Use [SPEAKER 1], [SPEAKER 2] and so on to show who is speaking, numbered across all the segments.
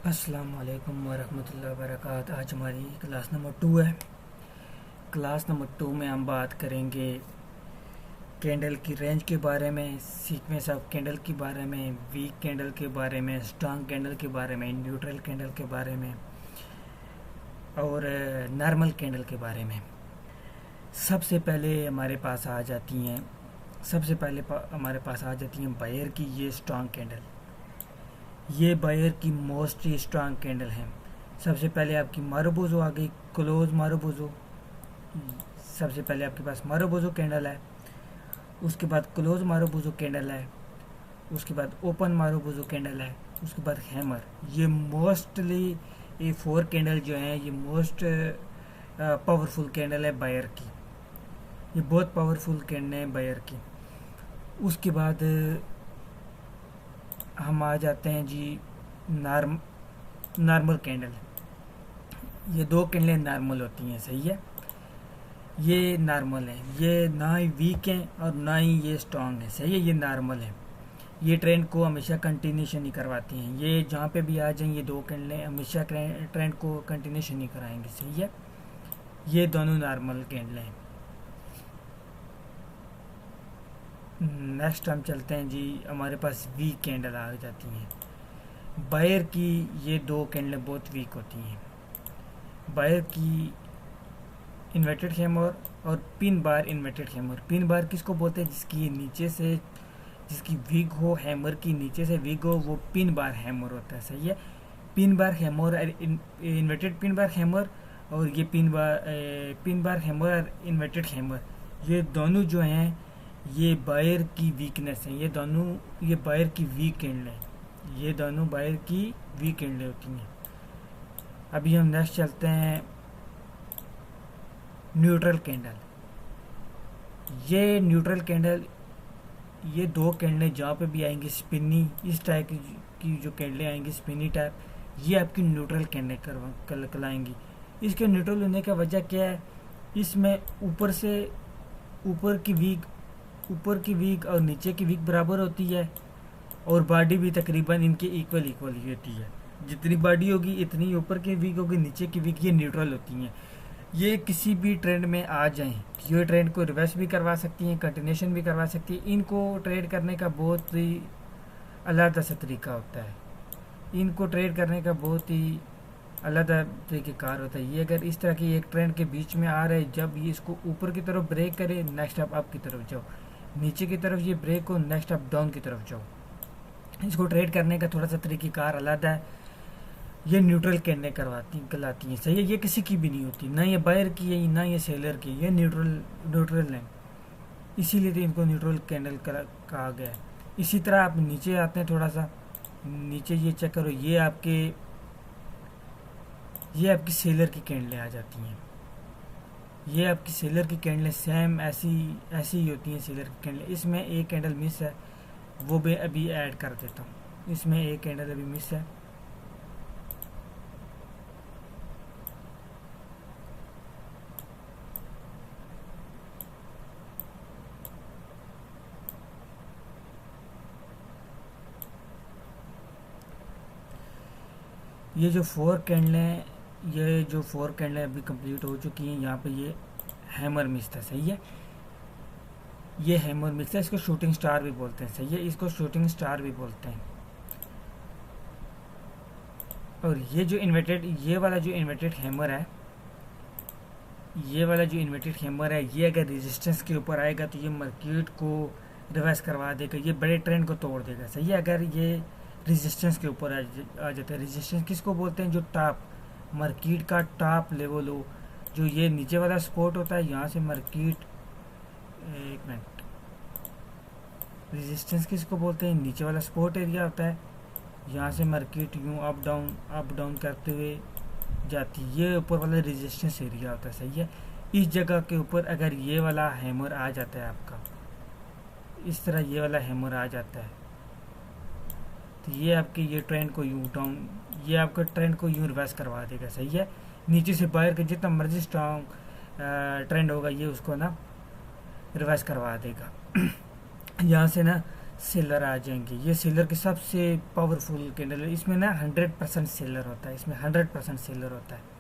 [SPEAKER 1] अस्सलामु अलैकुम वरहमतुल्लाहि वबरकातुहू। आज हमारी क्लास नंबर 2 है। क्लास नंबर 2 में हम बात करेंगे कैंडल की रेंज के बारे में, सीक्वेंस ऑफ कैंडल के बारे में, वीक कैंडल के बारे में, स्ट्रॉन्ग कैंडल के बारे में, न्यूट्रल कैंडल के बारे में और नॉर्मल कैंडल के बारे में। सबसे पहले हमारे पास आ जाती हैं बायर की ये स्ट्रॉन्ग कैंडल। ये बायर की मोस्ट स्ट्रांग कैंडल है। सबसे पहले आपकी मारुबोजो आ गई, क्लोज मारुबोजो। सबसे पहले आपके पास मारुबोजो कैंडल है, उसके बाद क्लोज मारुबोजो कैंडल है, उसके बाद ओपन मारुबोजो कैंडल है, उसके बाद हैमर। ये मोस्टली ये 4 कैंडल जो हैं ये मोस्ट पावरफुल कैंडल है बायर की। ये बहुत पावरफुल कैंडल है बायर की। उसके बाद हम आ जाते हैं जी नॉर्मल कैंडल। ये 2 कैंडलें नॉर्मल होती हैं, सही है। ये नॉर्मल है, ये ना ही वीक है और ना ही ये स्ट्रांग है, सही है। ये नॉर्मल है। ये ट्रेंड को हमेशा कंटिन्यूशन नहीं करवाती हैं। ये जहाँ पे भी आ जाएं ये 2 कैंडलें हमेशा ट्रेंड को कंटिन्यूशन नहीं कराएंगे, सही है। ये दोनों नॉर्मल कैंडलें हैं। नेक्स्ट हम चलते हैं जी, हमारे पास वीक कैंडल आ जाती हैं। बायर की ये 2 कैंडलें बहुत वीक होती हैं। बायर की इन्वर्टेड हैमर और pin bar inverted hammer. Pin bar किसको बोलते हैं? जिसकी नीचे से जिसकी वीक हो, हैमर की नीचे से वीक हो, वो पिन बार हैमर होता है, सही है। Pin bar hammer, inverted pin bar hammer और ये पिन बार हैमर और इन्वर्टेड हैमर, ये दोनों जो हैं ये बायर की वीकनेस है। ये बायर की वीक कैंडल है। ये दोनों बायर की वीक कैंडल होती हैं। अभी हम नेक्स्ट चलते हैं न्यूट्रल कैंडल। ये न्यूट्रल कैंडल, ये 2 कैंडलें जहाँ पे भी आएंगी स्पिनी, इस टाइप की जो कैंडलें आएंगी स्पिनी टाइप, ये आपकी न्यूट्रल कैंडलें कहलाएंगी। इसके न्यूट्रल होने का वजह क्या है? इसमें ऊपर की वीक और नीचे की वीक बराबर होती है और बॉडी भी तकरीबन इनके इक्वल ही होती है। जितनी बॉडी होगी इतनी ऊपर की वीक होगी, नीचे की वीक ये न्यूट्रल होती हैं। ये किसी भी ट्रेंड में आ जाएं, ये ट्रेंड को रिवर्स भी करवा सकती हैं, कंटिन्यूशन भी करवा सकती है। इनको ट्रेड करने का बहुत ही अलग सा तरीका होता है। इनको ट्रेड करने का बहुत ही अलग तरीक़ेकार होता है। ये अगर इस तरह की एक ट्रेंड के बीच में आ रहा है, जब ये इसको ऊपर की तरफ ब्रेक करे, नेक्स्ट अप की तरफ जाओ, नीचे की तरफ ये ब्रेक हो, नेक्स्ट अप डाउन की तरफ जाओ। इसको ट्रेड करने का थोड़ा सा तरीक़ेकार अलग है। ये न्यूट्रल कैंडलें कहलाती हैं, सही है। ये किसी की भी नहीं होती, ना ये बायर की है ना ये सेलर की, ये न्यूट्रल है, इसीलिए तो इनको न्यूट्रल कैंडल कहा गया है। इसी तरह आप नीचे आते हैं, थोड़ा सा नीचे ये चेक करो, ये आपकी सेलर की कैंडलें आ जाती हैं। ये आपकी सेलर की कैंडलें सेम ऐसी ही होती हैं सेलर की कैंडलें। इसमें एक कैंडल मिस है, वो भी अभी ऐड कर देता हूँ। इसमें एक कैंडल अभी मिस है। ये जो 4 कैंडलें अभी कंप्लीट हो चुकी हैं, यहाँ पे ये हैमर मिस था, सही है। ये हैमर मिस है, इसको शूटिंग स्टार भी बोलते हैं, सही है। इसको शूटिंग स्टार भी बोलते हैं। और ये वाला जो इन्वर्टेड हैमर है, ये अगर रेजिस्टेंस के ऊपर आएगा तो ये मार्केट को रिवर्स करवा देगा, ये बड़े ट्रेंड को तोड़ देगा, सही है। अगर ये रेजिस्टेंस के ऊपर आ जाता है। रेजिस्टेंस किसको बोलते हैं? जो टॉप मार्केट का टॉप लेवल हो, जो ये नीचे वाला सपोर्ट होता है, यहाँ से मार्केट, एक मिनट, रेजिस्टेंस किसको बोलते हैं? नीचे वाला सपोर्ट एरिया होता है, यहाँ से मार्केट यूँ अप डाउन करते हुए जाती है, ये ऊपर वाला रेजिस्टेंस एरिया होता है, सही है। इस जगह के ऊपर अगर ये वाला हैमर आ जाता है आपका, इस तरह ये वाला हैमर आ जाता है, तो ये आपके ये ट्रेंड को यूँ रिवर्स करवा देगा, सही है। नीचे से बाहर के जितना मर्जी स्ट्रॉन्ग ट्रेंड होगा, ये उसको ना रिवर्स करवा देगा। यहाँ से ना सेलर आ जाएंगे। ये सेलर के सबसे पावरफुल कैंडल है। इसमें ना 100% सेलर होता है, इसमें 100% सेलर होता है।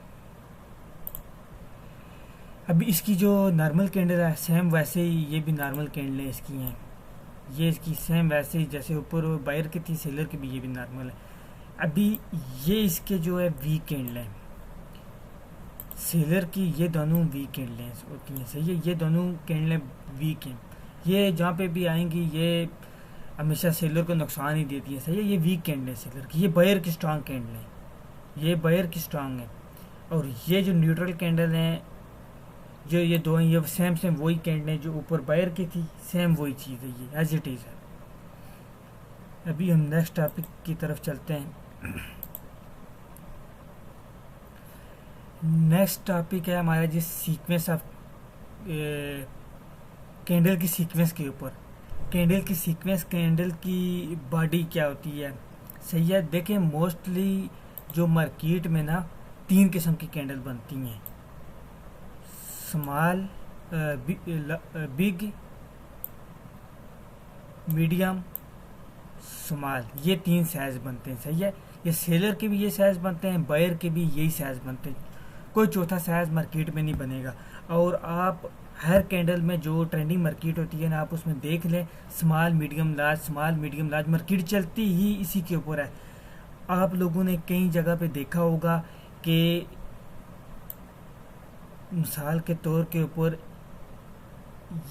[SPEAKER 1] अभी इसकी जो नॉर्मल कैंडल है सेम वैसे ही ये भी नॉर्मल कैंडल है इसकी हैं। ये इसकी सेम वैसे ही जैसे ऊपर बायर की थी सेलर की भी ये भी नॉर्मल है। अभी ये इसके जो है वीक कैंडल है, सेलर की ये दोनों वीक कैंडलें होती हैं, सही है। ये दोनों कैंडलें वीक हैं। ये जहाँ पे भी आएंगी ये हमेशा सेलर को नुकसान ही देती है, सही है। ये वीक कैंडल है सेलर की, ये बायर की स्ट्रांग कैंडल है, ये बायर की स्ट्रांग है। और ये जो न्यूट्रल कैंडल हैं जो ये दो हैं, ये सेम सेम वही कैंडल है जो ऊपर बायर की थी, सेम वही चीज़ है, ये एज इट इज़ है। अभी हम नेक्स्ट टॉपिक की तरफ चलते हैं। नेक्स्ट टॉपिक है हमारा जिस सीक्वेंस ऑफ कैंडल की सीक्वेंस के ऊपर। कैंडल की सीक्वेंस, कैंडल की बॉडी क्या होती है, सही है। देखें मोस्टली जो मार्केट में ना 3 किस्म की कैंडल बनती हैं, स्मॉल, बिग, मीडियम, स्मॉल, ये 3 साइज बनते हैं, सही है। ये सेलर के भी ये साइज बनते हैं, बायर के भी यही साइज बनते हैं, कोई चौथा साइज मार्केट में नहीं बनेगा। और आप हर कैंडल में जो ट्रेंडिंग मार्केट होती है ना, आप उसमें देख लें small medium large, small medium large, market चलती ही इसी के ऊपर है। आप लोगों ने कई जगह पे देखा होगा कि मिसाल के तौर के ऊपर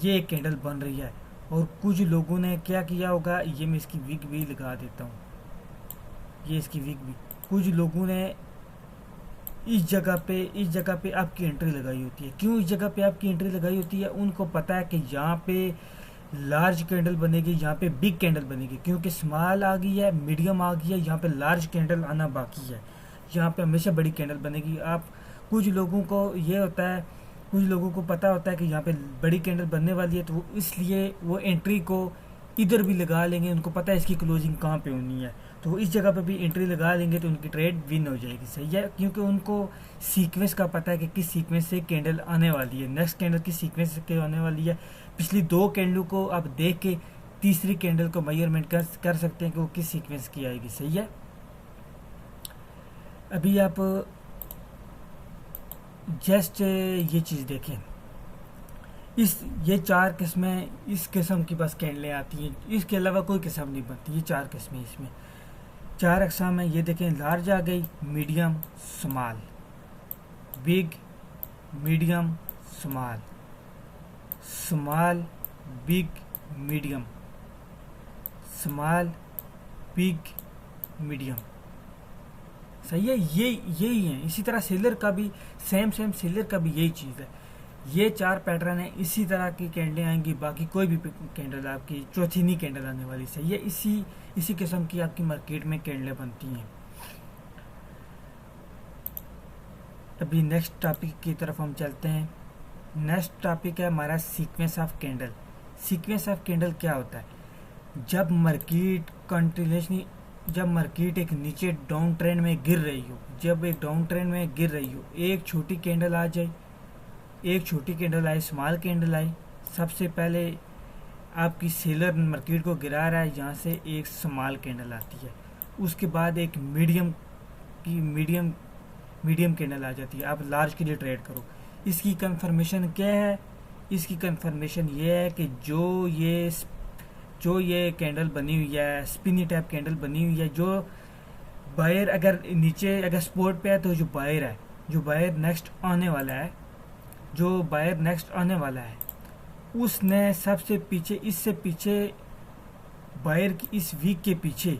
[SPEAKER 1] ये कैंडल बन रही है और कुछ लोगों ने क्या किया होगा, ये मैं इसकी विग भी लगा देता हूँ, ये इसकी विग भी, कुछ लोगों ने इस जगह पे आपकी एंट्री लगाई होती है। क्यों इस जगह पे आपकी एंट्री लगाई होती है, उनको पता है कि यहाँ पे लार्ज कैंडल बनेगी, यहाँ पे बिग कैंडल बनेगी, क्योंकि स्मॉल आ गई है, मीडियम आ गई है, यहाँ पे लार्ज कैंडल आना बाकी है, यहाँ पे हमेशा बड़ी कैंडल बनेगी। आप कुछ लोगों को ये होता है, कुछ लोगों को पता होता है कि यहाँ पे बड़ी कैंडल बनने वाली है, तो वो इसलिए वो एंट्री को इधर भी लगा लेंगे, उनको पता है इसकी क्लोजिंग कहाँ पे होनी है, तो वो इस जगह पे भी एंट्री लगा लेंगे तो उनकी ट्रेड विन हो जाएगी, सही है। क्योंकि उनको सीक्वेंस का पता है कि किस सीक्वेंस से कैंडल आने वाली है, नेक्स्ट कैंडल की सीक्वेंस के आने वाली है। पिछली 2 कैंडल को आप देख के तीसरी कैंडल को मेजरमेंट कर सकते हैं कि वो किस सीक्वेंस की आएगी, सही है। अभी आप जस्ट ये चीज़ देखें, ये 4 किस्में इस किस्म की बस कैंडलें आती हैं, इसके अलावा कोई किस्म नहीं बनती। ये 4 किस्में, इसमें 4 अक़साम है। ये देखें, लार्ज आ गई, medium, small, big, medium, small, small, big, medium, small, big, medium, सही है। यही है। इसी तरह सेलर का भी सेम सेलर का भी यही चीज़ है। ये 4 पैटर्न है, इसी तरह की कैंडलें आएंगी, बाकी कोई भी कैंडल आपकी चौथी नहीं कैंडल आने वाली, सही है। इसी किस्म की आपकी मार्केट में कैंडलें बनती हैं। अभी नेक्स्ट टॉपिक की तरफ हम चलते हैं। नेक्स्ट टॉपिक है हमारा sequence of candle. Sequence of candle क्या होता है, जब मार्केट कंटिन्यूसली, जब मार्केट एक नीचे डाउन ट्रेंड में गिर रही हो, जब एक डाउन ट्रेंड में गिर रही हो, एक छोटी कैंडल आ जाए, एक छोटी कैंडल आई, स्मॉल कैंडल आई, सबसे पहले आपकी सेलर मार्केट को गिरा रहा है, यहाँ से एक स्मॉल कैंडल आती है, उसके बाद एक मीडियम कैंडल आ जाती है। आप लार्ज के लिए ट्रेड करो। इसकी कंफर्मेशन क्या है, इसकी कंफर्मेशन ये है कि जो ये कैंडल बनी हुई है, स्पिनी टाइप कैंडल बनी हुई है, जो बायर अगर नीचे अगर सपोर्ट पे है, तो जो बायर नेक्स्ट आने वाला है, उसने सबसे पीछे, इससे पीछे बायर की इस वीक के पीछे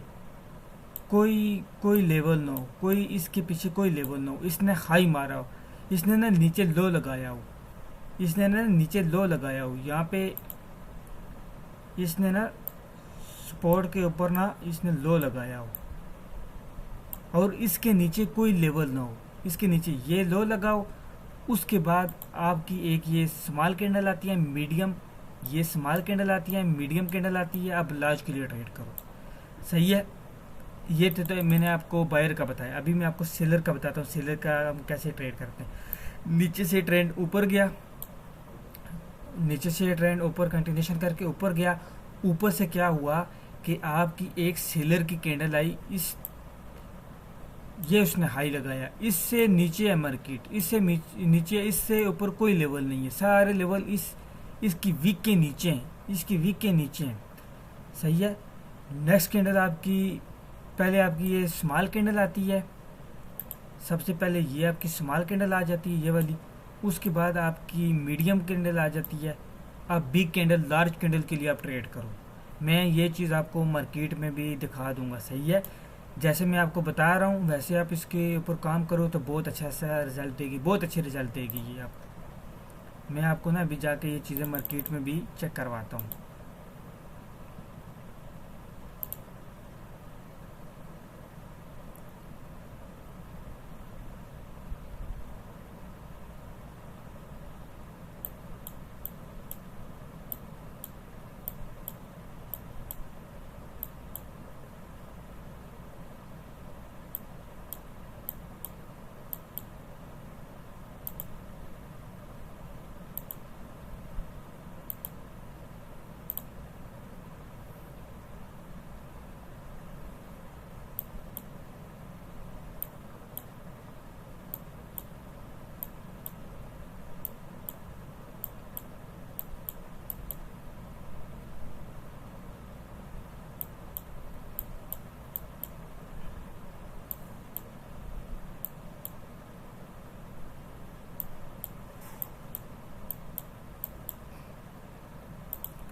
[SPEAKER 1] कोई लेवल ना हो, कोई इसके पीछे कोई लेवल ना हो, इसने हाई मारा हो, इसने ना नीचे लो लगाया हो, यहाँ पे इसने ना सपोर्ट के ऊपर ना इसने लो लगाया हो, और इसके नीचे कोई लेवल ना हो, इसके नीचे ये लो लगाओ। उसके बाद आपकी एक ये स्मॉल कैंडल आती है, मीडियम, ये स्मॉल कैंडल आती है, मीडियम कैंडल आती है, आप लार्ज के लिए ट्रेड करो, सही है। ये तो मैंने आपको बायर का बताया। अभी मैं आपको सेलर का बताता हूँ, सेलर का हम कैसे ट्रेड करते हैं। नीचे से ट्रेंड ऊपर गया, नीचे से ट्रेंड ऊपर कंटिन्यूशन करके ऊपर गया, ऊपर से क्या हुआ कि आपकी एक सेलर की कैंडल आई, इस ये उसने हाई लगाया, इससे नीचे है मार्केट, इससे नीचे, इससे ऊपर कोई लेवल नहीं है, सारे लेवल इसकी वीक के नीचे हैं, इसकी वीक के नीचे हैं। सही है। नेक्स्ट कैंडल आपकी, पहले आपकी ये स्मॉल कैंडल आती है, सबसे पहले ये आपकी स्मॉल कैंडल आ जाती है ये वाली, उसके बाद आपकी मीडियम कैंडल आ जाती है। अब बिग कैंडल, लार्ज कैंडल के लिए आप ट्रेड करो। मैं ये चीज़ आपको मार्केट में भी दिखा दूंगा। सही है। जैसे मैं आपको बता रहा हूँ वैसे आप इसके ऊपर काम करो तो बहुत अच्छा सा रिजल्ट देगी, बहुत अच्छे रिजल्ट देगी ये आपको। मैं आपको ना अभी जाके ये चीज़ें मार्केट में भी चेक करवाता हूँ।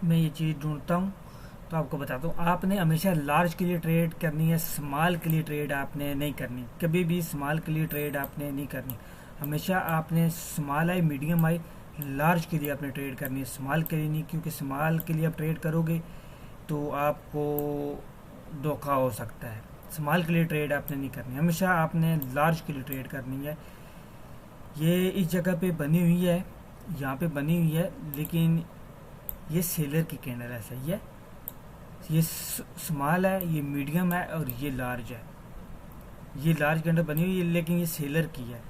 [SPEAKER 1] मैं ये चीज़ ढूंढता हूँ तो आपको बताता हूँ। आपने हमेशा लार्ज के लिए ट्रेड करनी है, स्मॉल के लिए ट्रेड आपने नहीं करनी, कभी भी स्मॉल के लिए ट्रेड आपने नहीं करनी। हमेशा आपने small I, medium I, large के लिए आपने ट्रेड करनी है, स्मॉल के लिए नहीं, क्योंकि स्मॉल के लिए आप ट्रेड करोगे तो आपको धोखा हो सकता है। स्मॉल के लिए ट्रेड आपने नहीं करनी, हमेशा आपने लार्ज के लिए ट्रेड करनी है। ये इस जगह पे बनी हुई है, यहाँ पे बनी हुई है, लेकिन ये सेलर की कैंडल है। सही है। ये स्मॉल है, ये मीडियम है और ये लार्ज है। ये लार्ज कैंडल बनी हुई है लेकिन ये सेलर की है।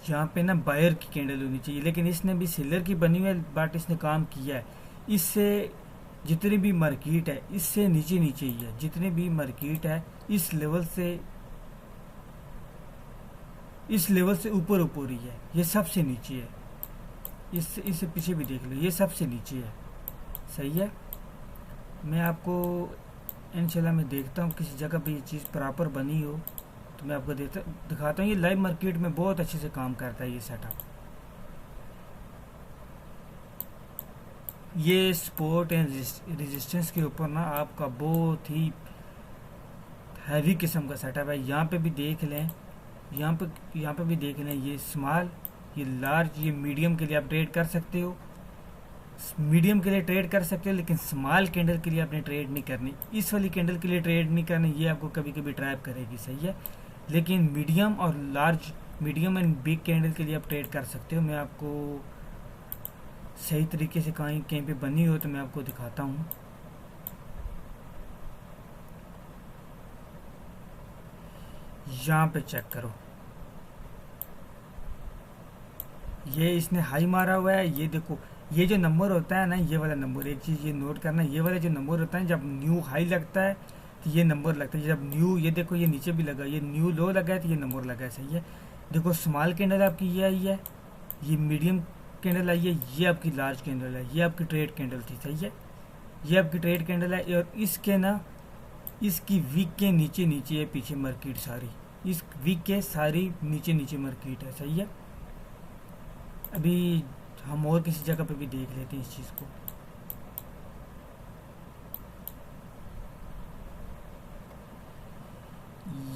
[SPEAKER 1] यहाँ पे ना बायर की कैंडल होनी चाहिए, लेकिन इसने भी सेलर की बनी हुई है, बट इसने काम किया है। इससे जितनी भी मार्केट है इससे नीचे नीचे ही है, जितनी भी मार्केट है इस लेवल से ऊपर ऊपर ही है, ये सबसे नीचे है। इससे पीछे भी देख लो, ये सबसे नीचे है। सही है। मैं आपको इंशाल्लाह मैं देखता हूँ किसी जगह पे ये चीज़ प्रॉपर बनी हो तो मैं आपको दिखाता हूँ। ये लाइव मार्केट में बहुत अच्छे से काम करता है ये सेटअप। ये सपोर्ट एंड रेजिस्टेंस के ऊपर ना आपका बहुत ही हैवी किस्म का सेटअप है। यहाँ पे भी देख लें, यहाँ पे भी देख लें, ये स्मॉल, ये लार्ज, ये मीडियम के लिए आप ट्रेड कर सकते हो, मीडियम के लिए ट्रेड कर सकते हो, लेकिन स्मॉल कैंडल के लिए आपने ट्रेड नहीं करनी। इस वाली कैंडल के लिए ट्रेड नहीं करनी, ये आपको कभी कभी ट्रैप करेगी। सही है। लेकिन मीडियम और large, medium and big candle के लिए आप ट्रेड कर सकते हो। मैं आपको सही तरीके से कहीं कहीं पे बनी हो तो मैं आपको दिखाता हूँ। यहाँ पे चेक करो, ये इसने हाई मारा हुआ है। ये देखो, ये जो नंबर होता है ना, ये वाला नंबर, एक चीज़ ये नोट करना, ये वाला जो नंबर होता है जब न्यू हाई लगता है तो ये नंबर लगता है। जब न्यू, ये देखो ये नीचे भी लगा, ये न्यू लो लगा है तो ये नंबर लगा है। सही है। देखो स्मॉल कैंडल आपकी ये आई है, ये मीडियम कैंडल आई है, ये आपकी लार्ज कैंडल है, ये आपकी ट्रेड कैंडल थी। सही है। ये आपकी ट्रेड कैंडल है और इसके ना, इसकी वीक के नीचे नीचे है पीछे मार्केट सारी, इस वीक के सारी नीचे नीचे मार्केट है। सही है। अभी हम और किसी जगह पे भी देख लेते हैं इस चीज़ को।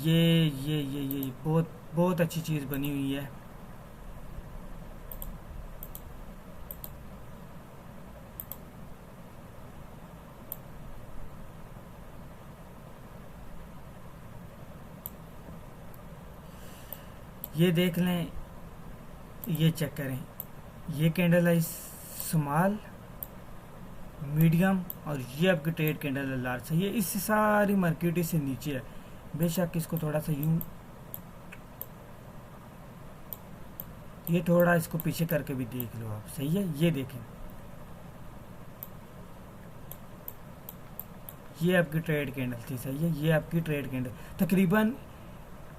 [SPEAKER 1] ये बहुत बहुत अच्छी चीज़ बनी हुई है। ये देख लें, ये चेक करें, ये कैंडल है स्मॉल, मीडियम और ये आपकी ट्रेड कैंडल है लार्ज। सही है। इससे सारी मार्केट इससे नीचे है। बेशक इसको थोड़ा सा यूं, ये थोड़ा इसको पीछे करके भी देख लो आप। सही है। ये देखें, ये आपकी ट्रेड कैंडल थी, सही है। ये आपकी ट्रेड कैंडल तकरीबन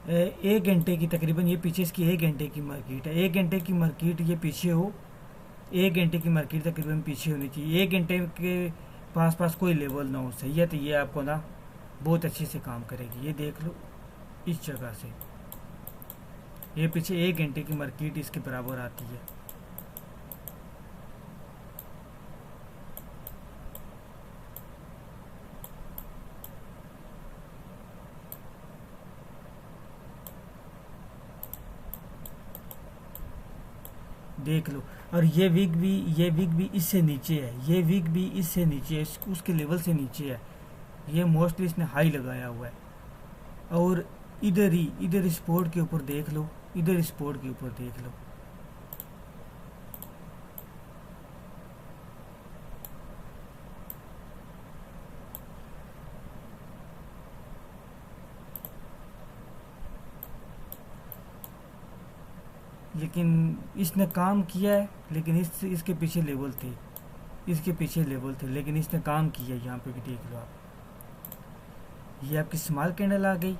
[SPEAKER 1] 1 घंटे की, तकरीबन ये पीछे इसकी 1 घंटे की मार्केट है। 1 घंटे की मार्केट ये पीछे हो, 1 घंटे की मार्केट तकरीबन पीछे होनी चाहिए। 1 घंटे के पास पास कोई लेवल ना हो, सही है। तो ये आपको ना बहुत अच्छे से काम करेगी। ये देख लो इस जगह से, ये पीछे 1 घंटे की मार्केट इसके बराबर आती है। देख लो। और ये विक भी इससे नीचे है, ये विक भी इससे नीचे है, उसके लेवल से नीचे है। ये मोस्टली इसने हाई लगाया हुआ है। और इधर स्पोर्ट के ऊपर देख लो, इधर स्पोर्ट के ऊपर देख लो। लेकिन इसने काम किया है, लेकिन इसके पीछे लेवल थे, इसके पीछे लेवल थे, लेकिन इसने काम किया है। यहाँ पे भी देख लो आप, ये आपकी स्मॉल कैंडल आ गई,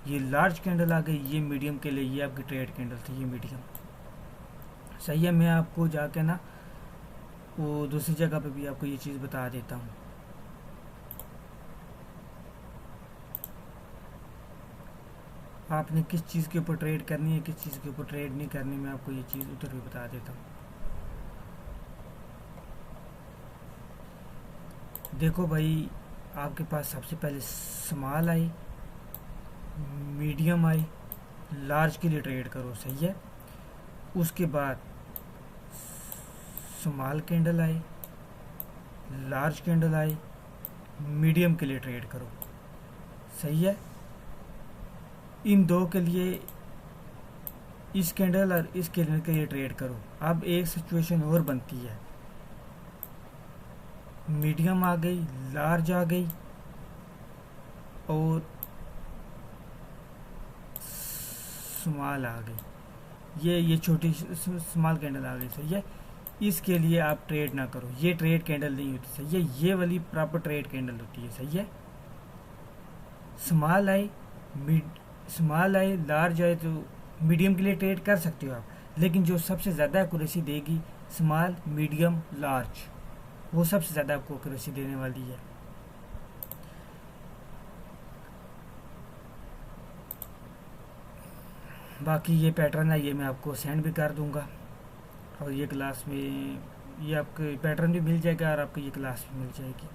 [SPEAKER 1] ये लार्ज कैंडल आ गई, ये मीडियम के लिए ये आपकी ट्रेड कैंडल थी, ये मीडियम, सही है। मैं आपको जाके ना वो दूसरी जगह पे भी आपको ये चीज़ बता देता हूँ। आपने किस चीज़ के ऊपर ट्रेड करनी है, किस चीज़ के ऊपर ट्रेड नहीं करनी, मैं आपको ये चीज़ उधर भी बता देता हूँ। देखो भाई, आपके पास सबसे पहले small I, medium I, large के लिए ट्रेड करो, सही है। उसके बाद स्मॉल कैंडल आई, लार्ज कैंडल आई, मीडियम के लिए ट्रेड करो, सही है। इन दो के लिए, इस कैंडल और इस कैंडल के लिए ट्रेड करो। अब एक सिचुएशन और बनती है, मीडियम आ गई, लार्ज आ गई और स्मॉल आ गई। ये छोटी स्मॉल कैंडल आ गई, सही है। इसके लिए आप ट्रेड ना करो, ये ट्रेड कैंडल नहीं होती, सही है। ये वाली प्रॉपर ट्रेड कैंडल होती है, सही है। स्मॉल आई, स्मॉल आए, लार्ज आए तो मीडियम के लिए ट्रेड कर सकते हो आप, लेकिन जो सबसे ज़्यादा एक्यूरेसी देगी स्मॉल, मीडियम, लार्ज, वो सबसे ज़्यादा आपको एक्यूरेसी देने वाली है। बाकी ये पैटर्न है, ये मैं आपको सेंड भी कर दूंगा, और ये क्लास में ये आपके पैटर्न भी मिल जाएगा और आपको ये क्लास भी मिल जाएगी।